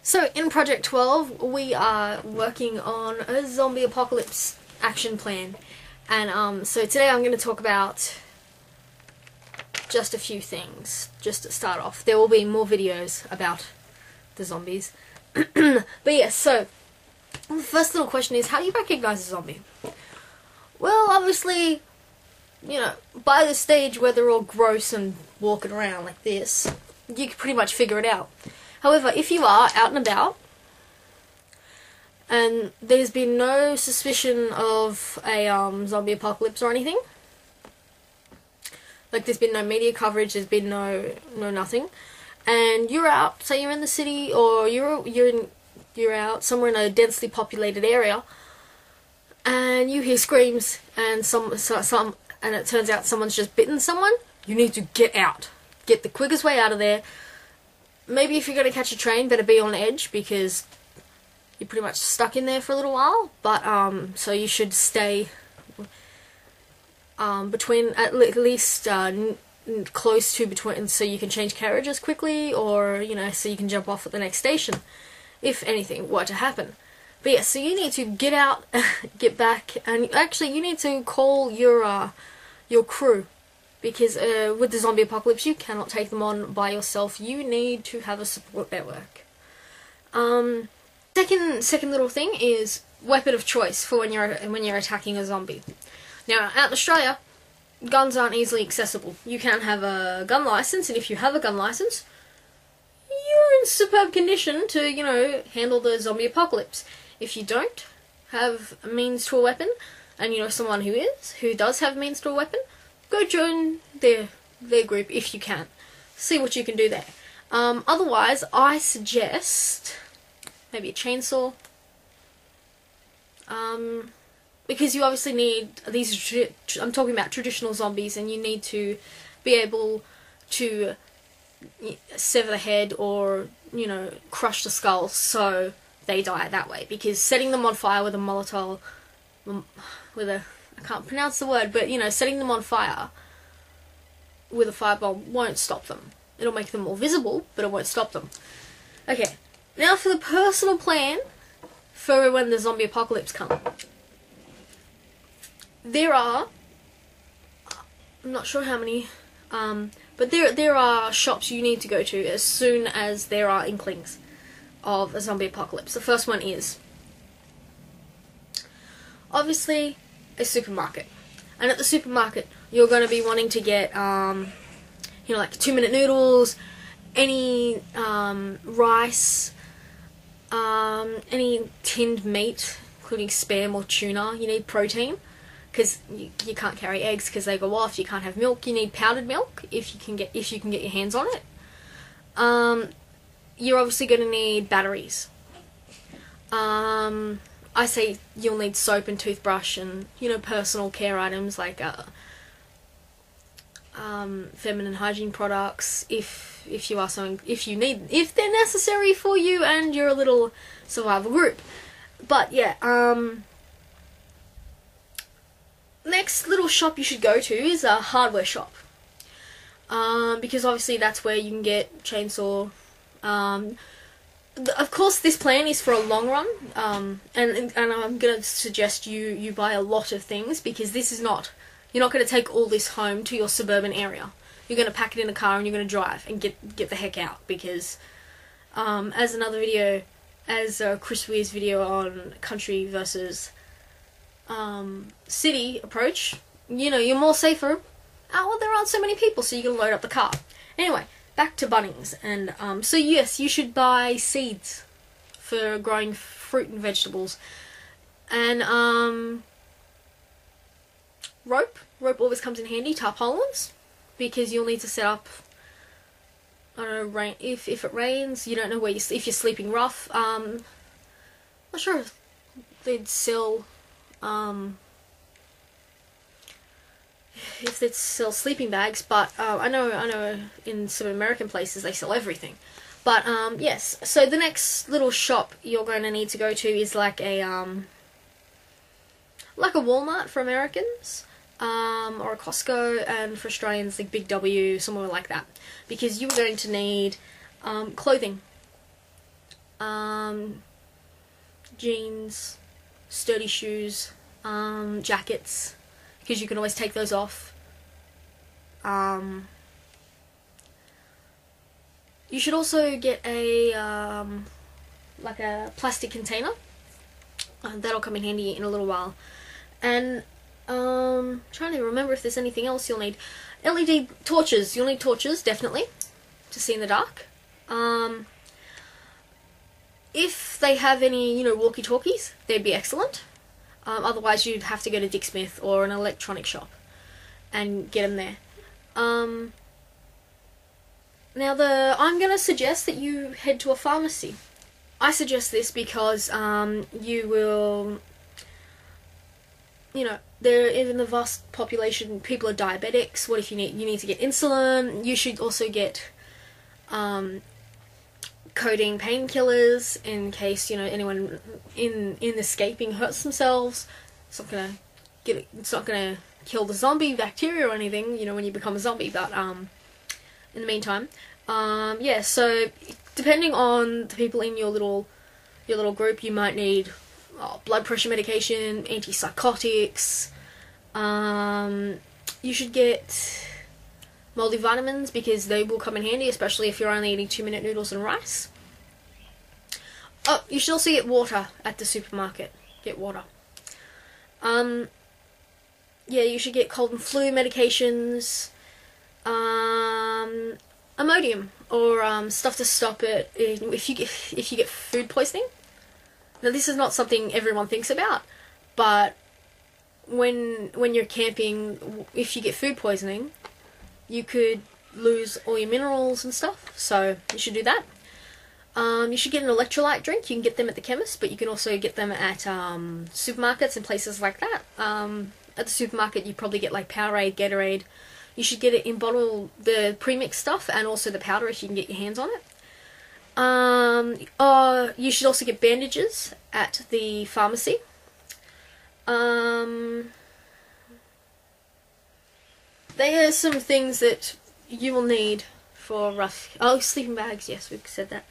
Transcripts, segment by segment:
So in Project 12, we are working on a zombie apocalypse action plan. And so today I'm going to talk about just a few things, just to start off. There will be more videos about the zombies. But yeah, so the first little question is, how do you recognize a zombie? Well, obviously, you know, by the stage where they're all gross and walking around like this, you can pretty much figure it out. However, if you are out and about, and there's been no suspicion of a zombie apocalypse or anything, like there's been no media coverage, there's been no nothing, and you're out, say you're in the city, or you're out somewhere in a densely populated area, and you hear screams, and and it turns out someone's just bitten someone, you need to get out. Get the quickest way out of there. Maybe if you're going to catch a train, better be on edge, because you're pretty much stuck in there for a little while. But, so you should stay between, at least close to between, so you can change carriages quickly, or, you know, so you can jump off at the next station, if anything were to happen. But yeah, so you need to get out, get back, and actually you need to call your crew. Because with the zombie apocalypse, you cannot take them on by yourself. You need to have a support network. Second little thing is weapon of choice for when you're attacking a zombie. Now, out in Australia, guns aren't easily accessible. You can't have a gun license, and if you have a gun license, you're in superb condition to, you know, handle the zombie apocalypse. If you don't have a means to a weapon, and you know someone who does have means to a weapon, go join their group if you can. See what you can do there. Otherwise, I suggest maybe a chainsaw. Because you obviously need these. I'm talking about traditional zombies, and you need to be able to sever the head or, you know, crush the skull so they die that way. Because setting them on fire with a Molotov, I can't pronounce the word, but, you know, setting them on fire with a firebomb won't stop them. It'll make them more visible, but it won't stop them. Okay, now for the personal plan for when the zombie apocalypse comes. There are, I'm not sure how many, but there are shops you need to go to as soon as there are inklings of a zombie apocalypse. The first one is, obviously, a supermarket. And at the supermarket, you're going to be wanting to get, you know, like 2-minute noodles, any rice, any tinned meat, including Spam or tuna. You need protein, because you can't carry eggs because they go off. You can't have milk. You need powdered milk if you can get your hands on it. You're obviously going to need batteries. I say you'll need soap and toothbrush and, you know, personal care items like feminine hygiene products if they're necessary for you and you're a little survival group. But yeah, next little shop you should go to is a hardware shop. Because obviously that's where you can get chainsaw. Of course, this plan is for a long run, and I'm going to suggest you buy a lot of things, because this is not, you're not going to take all this home to your suburban area. You're going to pack it in a car and you're going to drive and get the heck out, because as another video, as Chris Weir's video on country versus city approach, you know, you're more safer. Oh, well, there aren't so many people, so you can load up the car. Anyway. Back to Bunnings, and so yes, you should buy seeds for growing fruit and vegetables, and rope always comes in handy, tarpaulins, because you'll need to set up, I don't know, if it rains, you don't know where if you're sleeping rough. Not sure if they'd sell sleeping bags, but I know in some American places they sell everything. But yes, so the next little shop you're going to need to go to is like a Walmart for Americans, or a Costco, and for Australians like Big W, somewhere like that, because you're going to need clothing. jeans, sturdy shoes, jackets, because you can always take those off. You should also get a like a plastic container. That'll come in handy in a little while. And trying to remember if there's anything else you'll need. LED torches. You'll need torches, definitely, to see in the dark. If they have any, walkie-talkies, they'd be excellent. Otherwise, you'd have to go to Dick Smith or an electronic shop and get them there. Now, I'm going to suggest that you head to a pharmacy. I suggest this because you will, there in the vast population, people are diabetics. What if you need to get insulin? You should also get codeine painkillers in case anyone in escaping hurts themselves. It's not gonna kill the zombie bacteria or anything, when you become a zombie. But in the meantime, yeah. So depending on the people in your little group, you might need blood pressure medication, antipsychotics. You should get multivitamins because they will come in handy, especially if you're only eating 2-minute noodles and rice. Oh, you should also get water at the supermarket. Get water. Yeah, you should get cold and flu medications, Imodium, or stuff to stop it if you get food poisoning. Now, this is not something everyone thinks about, but when you're camping, if you get food poisoning, you could lose all your minerals and stuff, so you should do that. You should get an electrolyte drink. You can get them at the chemist, but you can also get them at supermarkets and places like that. At the supermarket, you probably get like Powerade, Gatorade. You should get it in bottle, the premix stuff, and also the powder if you can get your hands on it. You should also get bandages at the pharmacy. There are some things that you will need for rough... Oh, sleeping bags, yes, we've said that.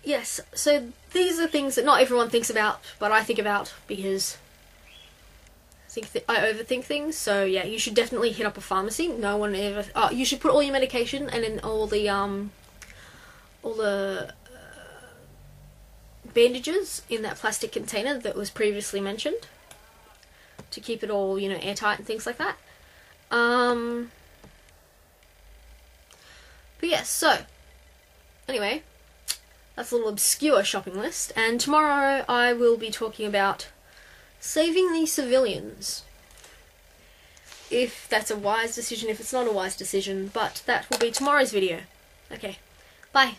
Yes, so these are things that not everyone thinks about, but I think about because I overthink things. So yeah, you should definitely hit up a pharmacy. No one ever... you should put all your medication and then all the bandages in that plastic container that was previously mentioned to keep it all, airtight and things like that. But yes, so anyway, that's a little obscure shopping list, and tomorrow I will be talking about saving the civilians. If that's a wise decision, if it's not a wise decision, but that will be tomorrow's video. Okay, bye.